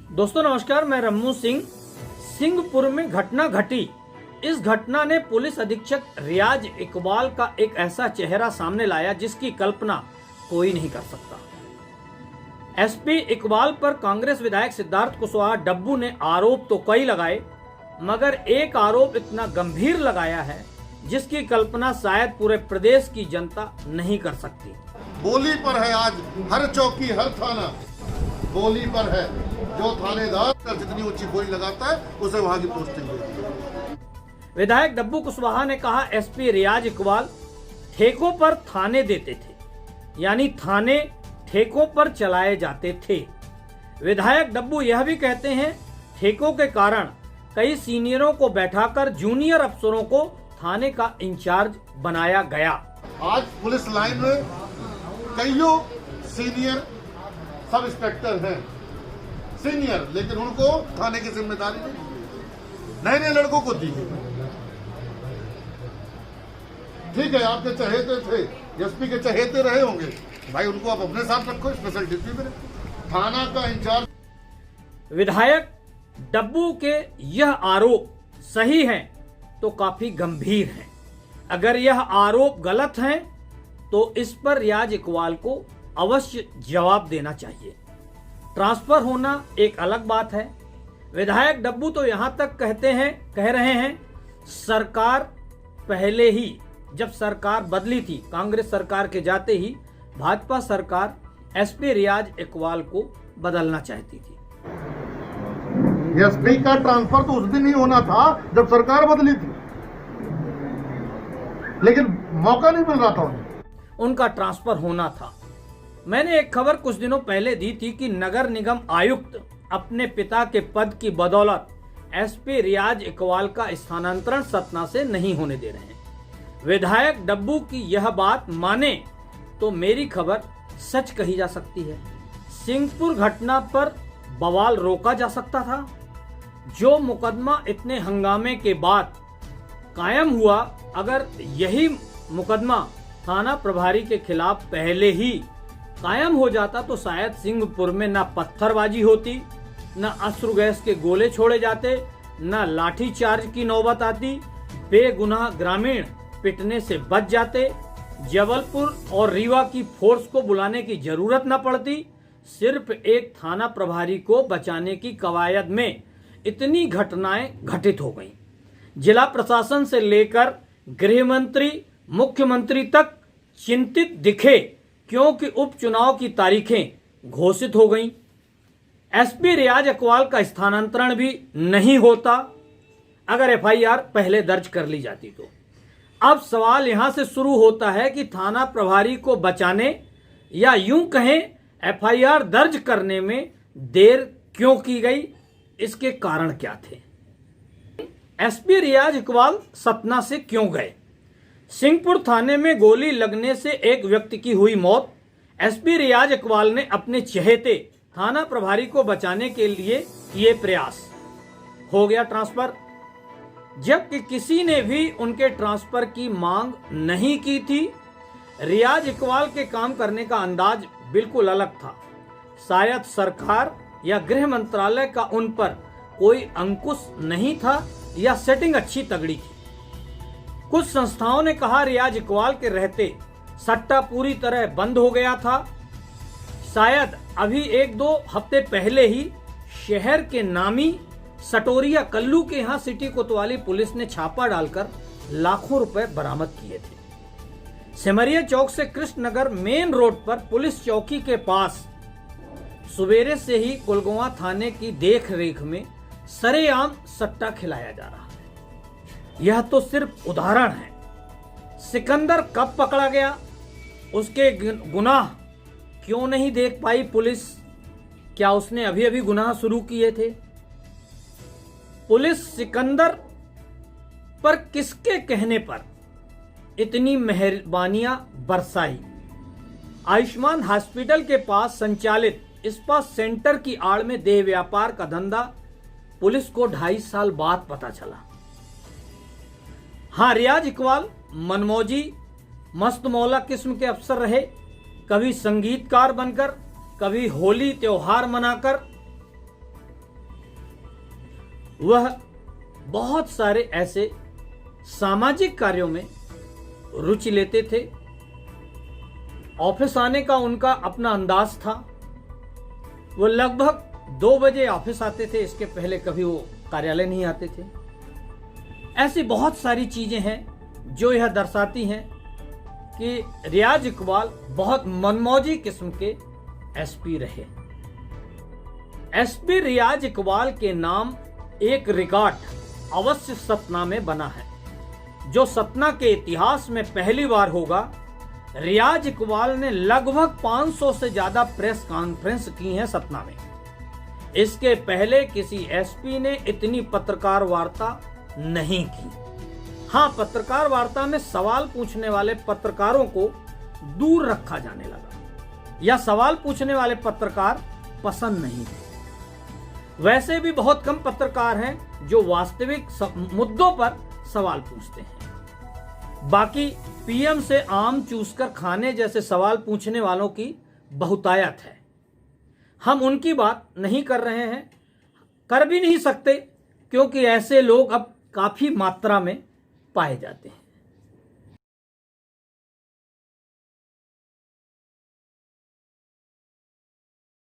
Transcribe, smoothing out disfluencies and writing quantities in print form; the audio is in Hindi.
दोस्तों नमस्कार, मैं रम्मू सिंह। सिंहपुर में घटना घटी। इस घटना ने पुलिस अधीक्षक रियाज इकबाल का एक ऐसा चेहरा सामने लाया जिसकी कल्पना कोई नहीं कर सकता। एसपी इकबाल पर कांग्रेस विधायक सिद्धार्थ कुशवाहा डब्बू ने आरोप तो कई लगाए, मगर एक आरोप इतना गंभीर लगाया है जिसकी कल्पना शायद पूरे प्रदेश की जनता नहीं कर सकती। बोली पर है आज हर चौकी हर थाना, बोली पर है। जो थानेदार जितनी ऊंची बोली लगाता है उसे वहां की पोस्टिंग देती है। विधायक डब्बू कुशवाहा ने कहा एसपी रियाज इकबाल ठेकों पर थाने देते थे, यानी थाने ठेकों पर चलाए जाते थे। विधायक डब्बू यह भी कहते हैं ठेकों के कारण कई सीनियरों को बैठाकर जूनियर अफसरों को थाने का इंचार्ज बनाया गया। आज पुलिस लाइन में कईयों सीनियर सब इंस्पेक्टर हैं, सीनियर, लेकिन उनको थाने की जिम्मेदारी नहीं, नए नए लड़कों को दी है। ठीक है, आपके चहेते थे, एसपी के चहेते रहे होंगे भाई, उनको आप अपने साथ रखो, स्पेशल ड्यूटी में थाना का इंचार्ज। विधायक डब्बू के यह आरोप सही हैं तो काफी गंभीर हैं। अगर यह आरोप गलत हैं तो इस पर रियाज इकबाल को अवश्य जवाब देना चाहिए। ट्रांसफर होना एक अलग बात है। विधायक डब्बू तो यहां तक कह रहे हैं सरकार पहले ही, जब सरकार बदली थी कांग्रेस सरकार के जाते ही, भाजपा सरकार एसपी रियाज इकबाल को बदलना चाहती थी। एसपी का ट्रांसफर तो उस दिन ही होना था जब सरकार बदली थी, लेकिन मौका नहीं मिल रहा था उनका ट्रांसफर होना था। मैंने एक खबर कुछ दिनों पहले दी थी कि नगर निगम आयुक्त अपने पिता के पद की बदौलत एसपी रियाज इकबाल का स्थानांतरण सतना से नहीं होने दे रहे हैं। विधायक डब्बू की यह बात माने तो मेरी खबर सच कही जा सकती है। सिंहपुर घटना पर बवाल रोका जा सकता था। जो मुकदमा इतने हंगामे के बाद कायम हुआ, अगर यही मुकदमा थाना प्रभारी के खिलाफ पहले ही कायम हो जाता तो शायद सिंहपुर में ना पत्थरबाजी होती, ना अश्रु गैस के गोले छोड़े जाते, ना लाठी चार्ज की नौबत आती, बेगुनाह ग्रामीण पिटने से बच जाते, जबलपुर और रीवा की फोर्स को बुलाने की जरूरत न पड़ती। सिर्फ एक थाना प्रभारी को बचाने की कवायद में इतनी घटनाएं घटित हो गईं। जिला प्रशासन से लेकर गृह मंत्री, मुख्यमंत्री तक चिंतित दिखे क्योंकि उपचुनाव की तारीखें घोषित हो गईं। एसपी रियाज इकबाल का स्थानांतरण भी नहीं होता अगर एफआईआर पहले दर्ज कर ली जाती तो। अब सवाल यहां से शुरू होता है कि थाना प्रभारी को बचाने या यूं कहें एफआईआर दर्ज करने में देर क्यों की गई, इसके कारण क्या थे। एसपी रियाज इकबाल सतना से क्यों गए। सिंहपुर थाने में गोली लगने से एक व्यक्ति की हुई मौत। एसपी रियाज इकबाल ने अपने चहेते थाना प्रभारी को बचाने के लिए किए प्रयास, हो गया ट्रांसफर, जबकि किसी ने भी उनके ट्रांसफर की मांग नहीं की थी। रियाज इकबाल के काम करने का अंदाज बिल्कुल अलग था। शायद सरकार या गृह मंत्रालय का उन पर कोई अंकुश नहीं था या सेटिंग अच्छी तगड़ी थी। कुछ संस्थाओं ने कहा रियाज इकबाल के रहते सट्टा पूरी तरह बंद हो गया था। शायद अभी 1-2 हफ्ते पहले ही शहर के नामी सटोरिया कल्लू के यहां सिटी कोतवाली पुलिस ने छापा डालकर लाखों रुपए बरामद किए थे। सिमरिया चौक से कृष्णनगर मेन रोड पर पुलिस चौकी के पास सवेरे से ही कोलगोवा थाने की देख रेख में सरेआम सट्टा खिलाया जा रहा है। यह तो सिर्फ उदाहरण है। सिकंदर कब पकड़ा गया, उसके गुनाह क्यों नहीं देख पाई पुलिस, क्या उसने अभी अभी गुनाह शुरू किए थे। पुलिस सिकंदर पर किसके कहने पर इतनी मेहरबानियां बरसाई। आयुष्मान हॉस्पिटल के पास संचालित इस्पात सेंटर की आड़ में देह व्यापार का धंधा पुलिस को 2.5 साल बाद पता चला। हाँ, रियाज इकबाल मनमौजी मस्त मौला किस्म के अफसर रहे। कभी संगीतकार बनकर, कभी होली त्योहार मनाकर, वह बहुत सारे ऐसे सामाजिक कार्यों में रुचि लेते थे। ऑफिस आने का उनका अपना अंदाज था। वो लगभग 2 बजे ऑफिस आते थे, इसके पहले कभी वो कार्यालय नहीं आते थे। ऐसी बहुत सारी चीजें हैं जो यह दर्शाती हैं कि रियाज इकबाल बहुत मनमौजी किस्म के एसपी रहे। एसपी रियाज इकबाल के नाम एक रिकॉर्ड अवश्य सतना में बना है, जो सतना के इतिहास में पहली बार होगा। रियाज इकबाल ने लगभग 500 से ज्यादा प्रेस कॉन्फ्रेंस की हैं सतना में। इसके पहले किसी एसपी ने इतनी पत्रकार वार्ता नहीं की। हाँ, पत्रकार वार्ता में सवाल पूछने वाले पत्रकारों को दूर रखा जाने लगा, या सवाल पूछने वाले पत्रकार पसंद नहीं थे। वैसे भी बहुत कम पत्रकार हैं जो वास्तविक मुद्दों पर सवाल पूछते हैं। बाकी पीएम से आम चूसकर खाने जैसे सवाल पूछने वालों की बहुतायत है। हम उनकी बात नहीं कर रहे हैं, कर भी नहीं सकते, क्योंकि ऐसे लोग अब काफी मात्रा में पाए जाते हैं।